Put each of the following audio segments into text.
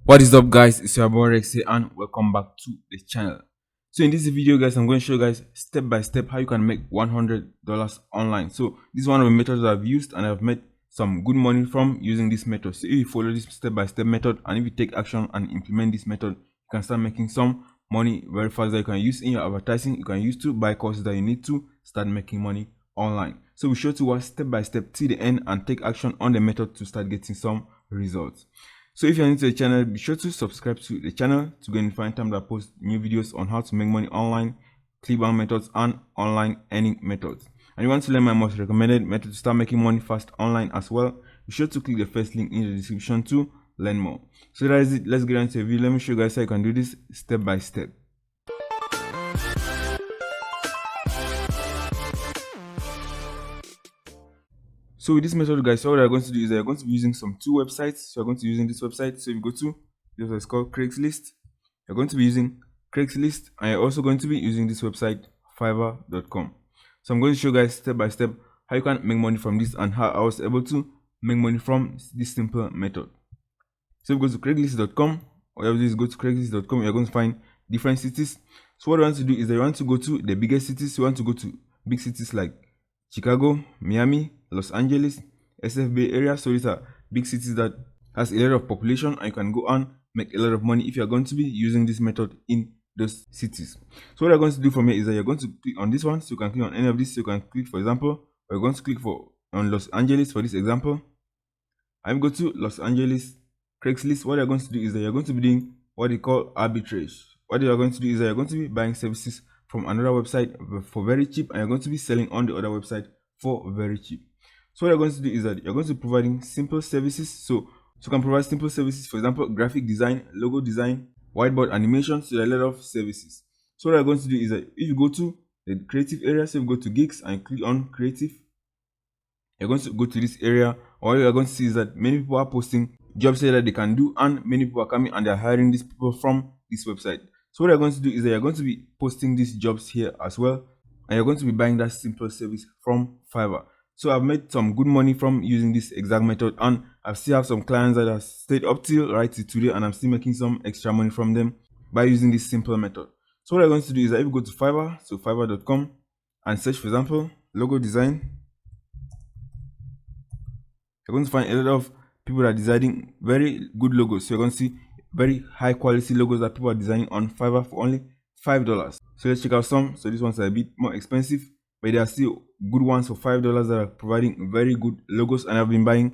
What is up, guys? It's your boy Rex here and welcome back to the channel. So in this video, guys, I'm going to show you guys step by step how you can make $100 online. So this is one of the methods I've used and I've made some good money from using this method. So if you follow this step by step method and if you take action and implement this method, you can start making some money very fast that you can use in your advertising. You can use to buy courses that you need to start making money online. So be sure to watch step by step till the end and take action on the method to start getting some results. So if you're new to the channel, be sure to subscribe to the channel to get notified time that I post new videos on how to make money online, Clickbank methods and online earning methods. And you want to learn my most recommended method to start making money fast online as well, be sure to click the first link in the description to learn more. So that is it. Let's get into the video. Let me show you guys how you can do this step by step. So with this method, guys, what you're going to do is you're going to be using some two websites. So you're going to be using this website. So if you go to this website, it's called Craigslist. You're going to be using Craigslist and you're also going to be using this website Fiverr.com. So I'm going to show you guys step by step how you can make money from this and how I was able to make money from this simple method. So if you go to Craigslist.com, all you have to do is go to Craigslist.com. You're going to find different cities. So what you want to do is that you want to go to the biggest cities. You want to go to big cities like Chicago, Miami, Los Angeles, SF Bay area. So these are big cities that has a lot of population and you can go and make a lot of money if you're going to be using this method in those cities. So what you're going to do from here is that you're going to click on this one. So you can click on any of these. So you can click, for example, we're going to click on Los Angeles for this example. I'm going to Los Angeles Craigslist. What you're going to do is that you're going to be doing what they call arbitrage. What you're going to do is that you're going to be buying services from another website for very cheap and you're going to be selling on the other website for very cheap. So what you're going to do is that you're going to be providing simple services. So you can provide simple services, for example, graphic design, logo design, whiteboard animation. So there are a lot of services. So what you're going to do is that if you go to the creative area, so you go to gigs and click on creative, you're going to go to this area. All you're going to see is that many people are posting jobs here that they can do and many people are coming and they're hiring these people from this website. So what you're going to do is that you're going to be posting these jobs here as well and you're going to be buying that simple service from Fiverr. So I've made some good money from using this exact method and I still have some clients that have stayed up till right to today and I'm still making some extra money from them by using this simple method. So what I'm going to do is that if you go to Fiverr, so Fiverr.com and search, for example, logo design, you're going to find a lot of people that are designing very good logos. So you're going to see very high quality logos that people are designing on Fiverr for only $5. So let's check out some. So these ones are a bit more expensive, but there are still good ones for $5 that are providing very good logos. And I've been buying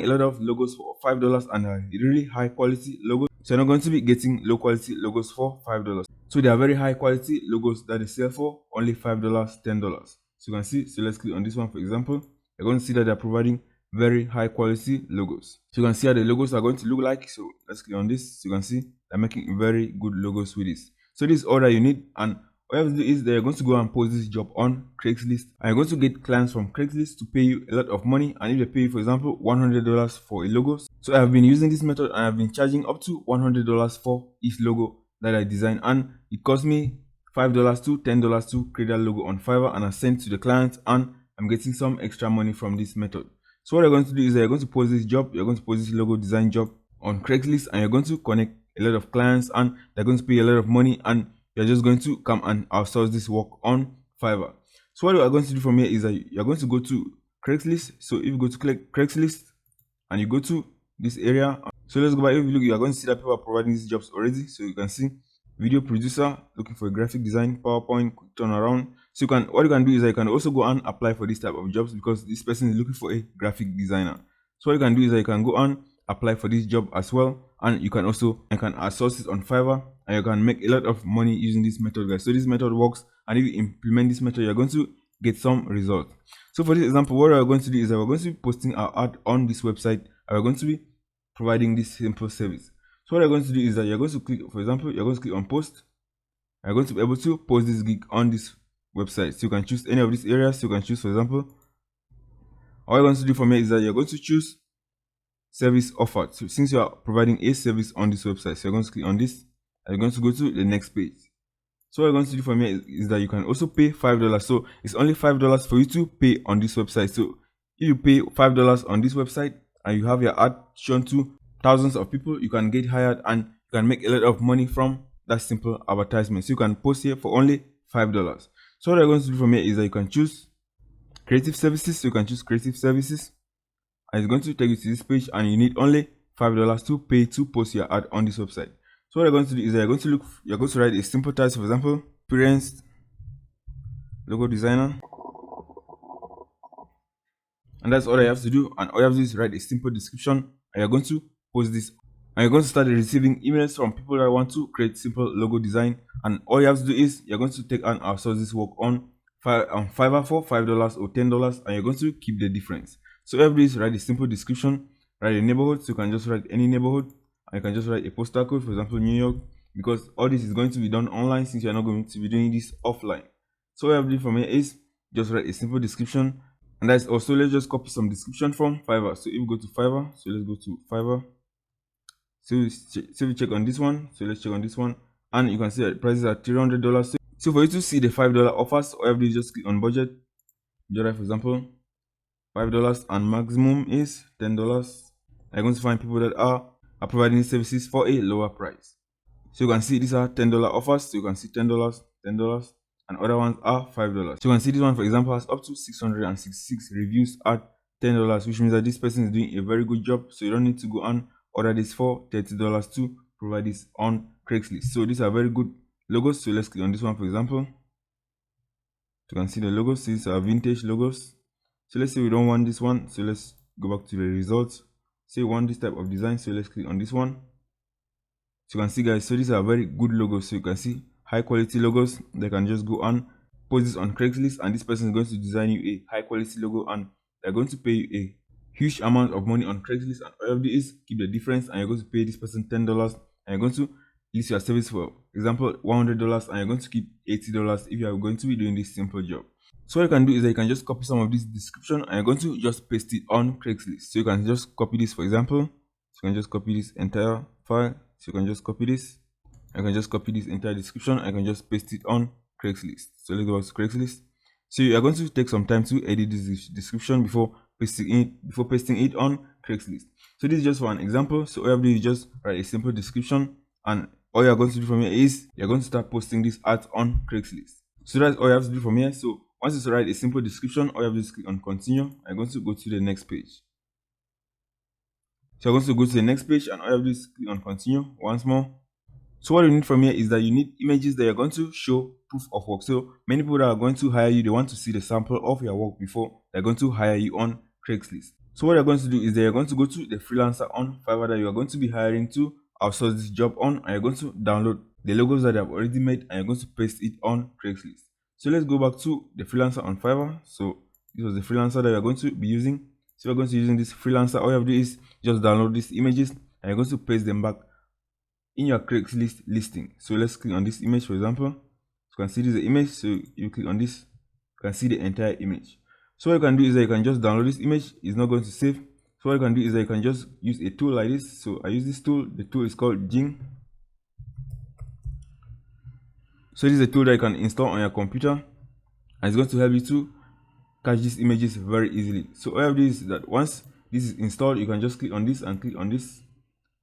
a lot of logos for $5 and are really high quality logos. So you're not going to be getting low quality logos for $5. So they are very high quality logos that they sell for only $5, $10. So you can see. So let's click on this one, for example. You're going to see that they're providing very high quality logos. So you can see how the logos are going to look like. So let's click on this. So you can see they're making very good logos with this. So this is all that you need, and what you have to do is that you're going to go and post this job on Craigslist and you're going to get clients from Craigslist to pay you a lot of money. And if they pay you, for example, $100 for a logo, so I've been using this method and I've been charging up to $100 for each logo that I design, and it cost me $5 to $10 to create that logo on Fiverr and I sent to the client and I'm getting some extra money from this method. So what you're going to do is that you're going to post this job, you're going to post this logo design job on Craigslist and you're going to connect a lot of clients and they're going to pay a lot of money and you're just going to come and outsource this work on Fiverr. So what you are going to do from here is that you're going to go to Craigslist. So if you go to Craigslist and you go to this area, so let's go back. If you look, you are going to see that people are providing these jobs already. So you can see video producer looking for a graphic design, PowerPoint, quick turnaround. So what you can do is that you can also go and apply for this type of jobs because this person is looking for a graphic designer. So what you can do is that you can go and apply for this job as well, and you can outsource it on Fiverr and you can make a lot of money using this method, guys. So this method works, and if you implement this method, you're going to get some results. So for this example, what we're going to do is that we're going to be posting our ad on this website and we're going to be providing this simple service. So what you're going to do is that you're going to click, for example, you're going to click on post. You're going to be able to post this gig on this website. So you can choose any of these areas. So you can choose, for example, all you're going to do for me is that you're going to choose service offered. So since you are providing a service on this website, so you're going to click on this and you're going to go to the next page. So what you're going to do for me is that you can also pay $5. So it's only $5 for you to pay on this website. So if you pay $5 on this website and you have your ad shown to thousands of people, you can get hired and you can make a lot of money from that simple advertisement. So you can post here for only $5. So what you're going to do from here is that you can choose creative services. So you can choose creative services, and it's going to take you to this page, and you need only $5 to pay to post your ad on this website. So what you're going to do is that you're going to write a simple title, for example, experienced logo designer, and that's all I have to do. And all you have to do is write a simple description, and you're going to post this, and you're going to start receiving emails from people that want to create simple logo design. And all you have to do is you're going to take and outsource this work on Fiverr for $5 or $10, and you're going to keep the difference. So everybody is write a simple description, write a neighborhood. So you can just write any neighborhood, and you can just write a postal code, for example, New York, because all this is going to be done online since you're not going to be doing this offline. So what I have to do from here is just write a simple description, and that's also, let's just copy some description from Fiverr. So if we go to Fiverr, so let's go to Fiverr. So we check on this one. So let's check on this one, and you can see that prices are $300. So for you to see the $5 offers, all you have to do is just click on budget. Just write, for example, $5, and maximum is $10. I'm going to find people that are providing services for a lower price. So you can see these are $10 offers. So you can see $10, $10, and other ones are $5. So you can see this one, for example, has up to 666 reviews at $10, which means that this person is doing a very good job. So you don't need to go and order this for $30 to provide this on Craigslist. So these are very good logos. So let's click on this one, for example. You can see the logos. These are vintage logos. So let's say we don't want this one. So let's go back to the results. Say we want this type of design. So let's click on this one. So you can see, guys, so these are very good logos. So you can see high quality logos. They can just go and post this on Craigslist, and this person is going to design you a high quality logo, and they're going to pay you a huge amount of money on Craigslist. And all of this is keep the difference, and you're going to pay this person $10, and you're going to list your service for example $100, and you're going to keep $80 if you are going to be doing this simple job. So what you can do is that you can just copy some of this description, and you're going to just paste it on Craigslist. So you can just copy this, for example. So you can just copy this entire file. So you can just copy this. I can just copy this entire description. I can just paste it on Craigslist. So let's go back to Craigslist. So you are going to take some time to edit this description before pasting it on Craigslist. So this is just for an example. So all you have to do is just write a simple description, and all you are going to do from here is you're going to start posting this ads on Craigslist. So that's all you have to do from here. So once you write a simple description, all you have to do is click on continue. I'm going to go to the next page. So I'm going to go to the next page, and all you have to do is click on continue once more. So what you need from here is that you need images that you're going to show proof of work. So many people that are going to hire you, they want to see the sample of your work before they're going to hire you on Craigslist. So what you're going to do is that you're going to go to the freelancer on Fiverr that you are going to be hiring to outsource this job on, and you're going to download the logos that I've already made, and you're going to paste it on Craigslist. So let's go back to the freelancer on Fiverr. So this was the freelancer that you're going to be using. So we're going to be using this freelancer. All you have to do is just download these images, and you're going to paste them back in your Craigslist listing. So let's click on this image, for example. You can see this is the image. So you click on this, you can see the entire image. So what you can do is that you can just download this image. It's not going to save. So what you can do is that you can just use a tool like this. So I use this tool. The tool is called Jing. So this is a tool that you can install on your computer, and it's going to help you to catch these images very easily. So all you have to do is that once this is installed, you can just click on this and click on this,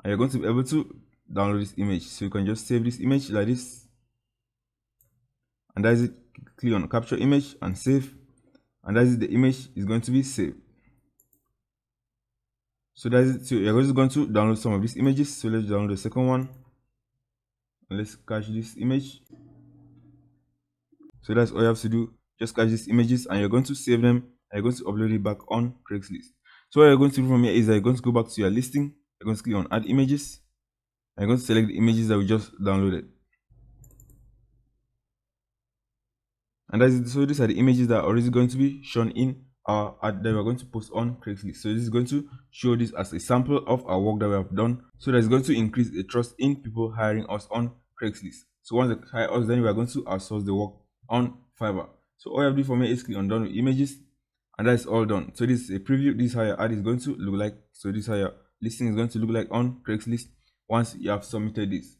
and you're going to be able to download this image. So you can just save this image like this, and that's it. Click on capture image and save, and that's it. The image is going to be saved. So that's it. So you're just going to download some of these images. So let's download the second one, and let's catch this image. So that's all you have to do. Just catch these images, and you're going to save them, and you're going to upload it back on Craigslist. So what you're going to do from here is that you're going to go back to your listing. You're going to click on add images. I'm going to select the images that we just downloaded, and that's it. So these are the images that are already going to be shown in our ad that we're going to post on Craigslist. So this is going to show this as a sample of our work that we have done. So that's going to increase the trust in people hiring us on Craigslist. So once they hire us, then we are going to outsource the work on Fiverr. So all you have to do for me is click on download images, and that's all done. So this is a preview. This is how your ad is going to look like. So this is how your listing is going to look like on Craigslist once you have submitted this.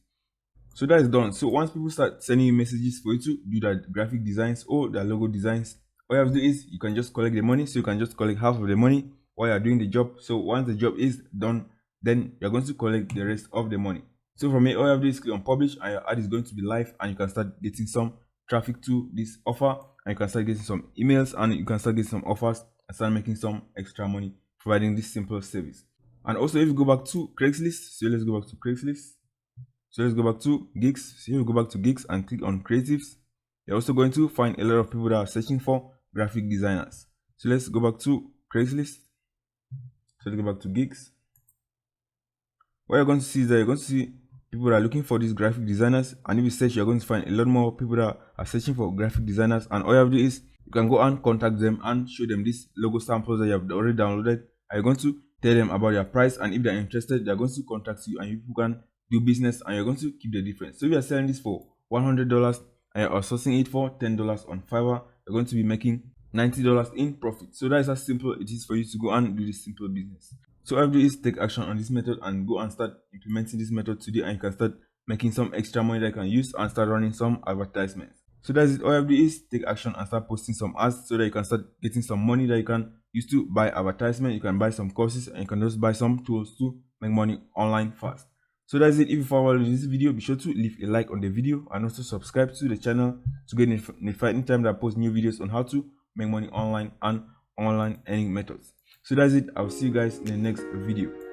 So that is done. So once people start sending you messages for you to do that graphic designs or the logo designs, all you have to do is you can just collect the money. So you can just collect half of the money while you're doing the job. So once the job is done, then you're going to collect the rest of the money. So from here, all you have to do is click on publish, and your ad is going to be live, and you can start getting some traffic to this offer, and you can start getting some emails, and you can start getting some offers and start making some extra money providing this simple service. And also, if you go back to Craigslist, so let's go back to Craigslist. So let's go back to gigs. So if you go back to gigs and click on creatives, you're also going to find a lot of people that are searching for graphic designers. So let's go back to Craigslist. So let's go back to gigs. What you're going to see is that you're going to see people that are looking for these graphic designers, and if you search, you're going to find a lot more people that are searching for graphic designers. And all you have to do is you can go and contact them and show them these logo samples that you have already downloaded. And you're going to tell them about your price, and if they're interested, they're going to contact you, and you can do business, and you're going to keep the difference. So if you're selling this for $100 and you're sourcing it for $10 on Fiverr, you're going to be making $90 in profit. So that is how simple it is for you to go and do this simple business. So all you have to do is take action on this method and go and start implementing this method today, and you can start making some extra money that you can use and start running some advertisements. So that's it. All you have to do is take action and start posting some ads so that you can start getting some money that you can use to buy advertisement. You can buy some courses, and you can just buy some tools to make money online fast. So that's it. If you found this video, be sure to leave a like on the video and also subscribe to the channel to get notified anytime that I post new videos on how to make money online and online earning methods. So that's it. I'll see you guys in the next video.